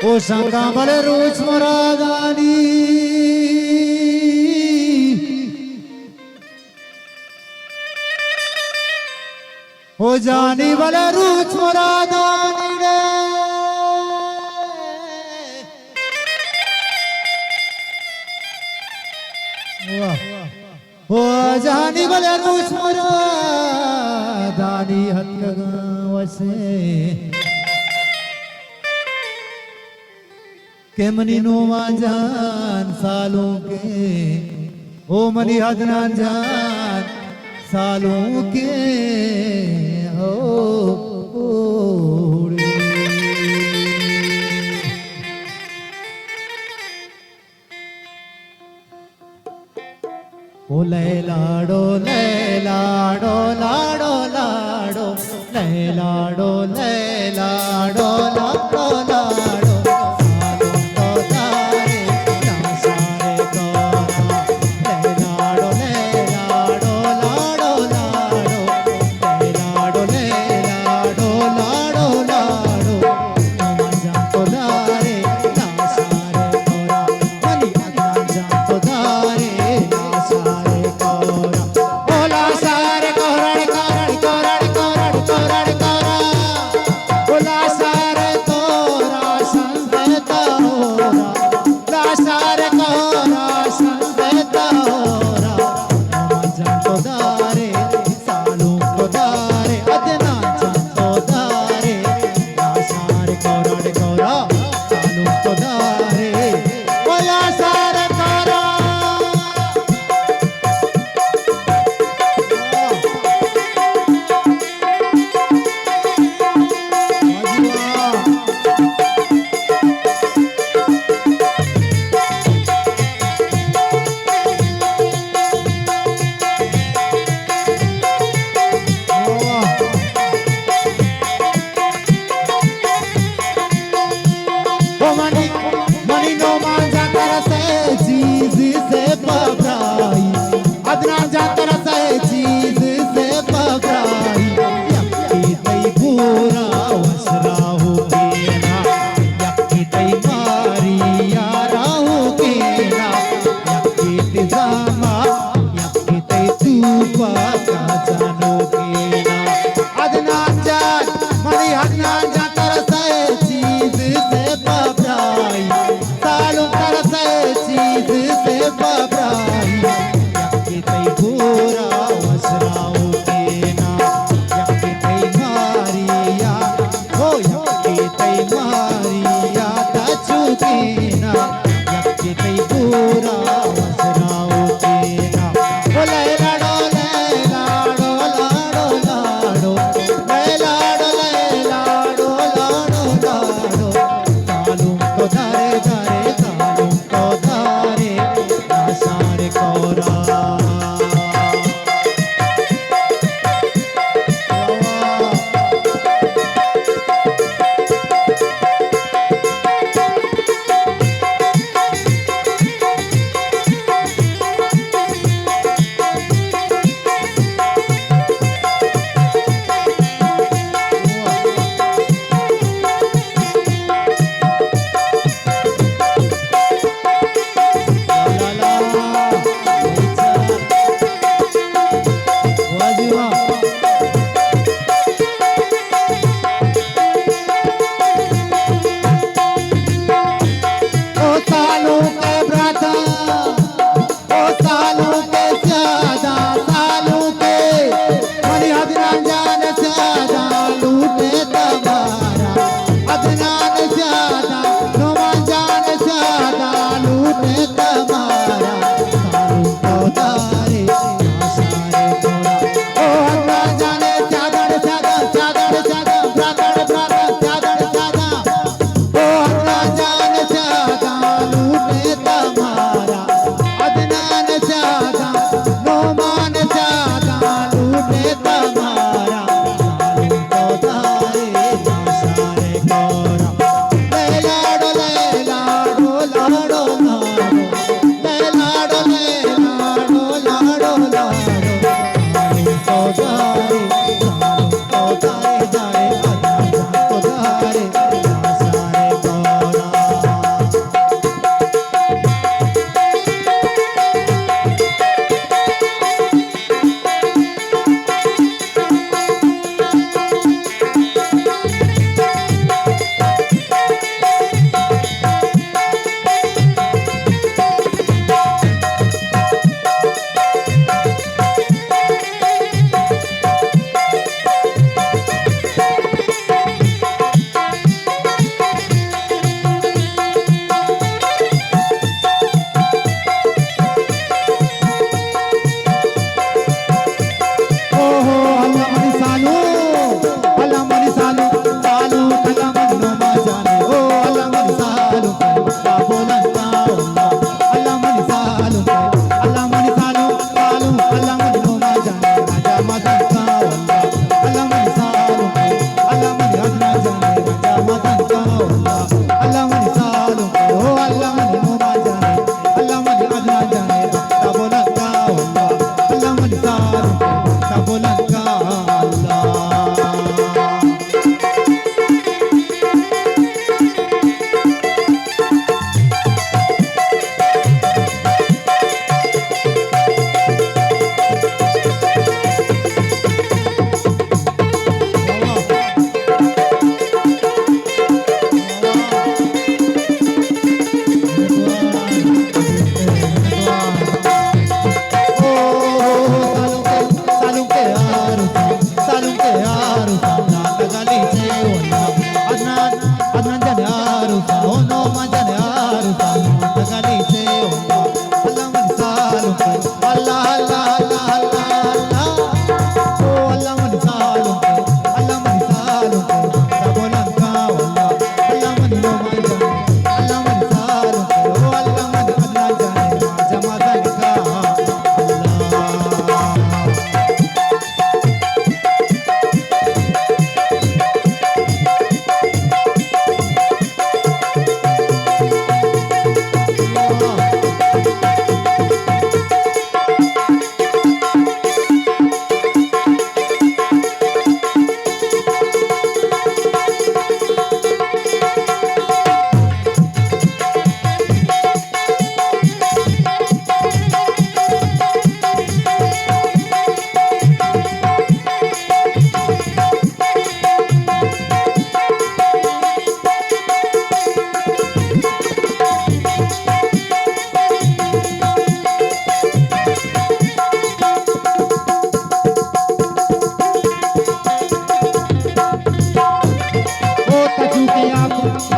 ओ शंका बले रोज मुरादानी ओ जानी बले रोज मुरादानी रे ओ जानी बले रोज मुरादानी हथ वसे के मनी नो जान सालों के ओ मनी हदना जान सालों के हो ओ लैलाडो लैलाडो लाडो लाडो लैलाडो लैलाडो लाडो लाडो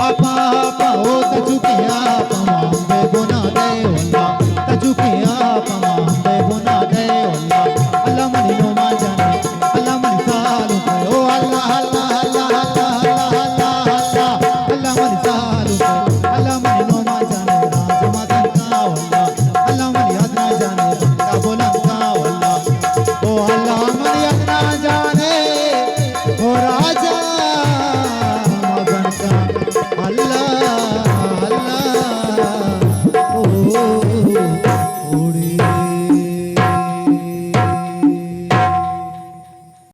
आपा आपा ओ तजुके आपा मांबे गुना दे वल्ला तजुके आपा मांबे गुना दे वल्ला अल्लाह मनी नो मा जाने अल्लाह मनी सालू पे ओ अल्लाह अल्लाह अल्लाह अल्लाह अल्लाह अल्लाह अल्लाह मनी सालू पे अल्लाह मनी नो मा जाने राज मदन का वल्ला अल्लाह मनी अदना जाने बंदा बोला का वल्ला ओ अल्लाह मनी अदना जाने ओ राजा मदन का अल्लाह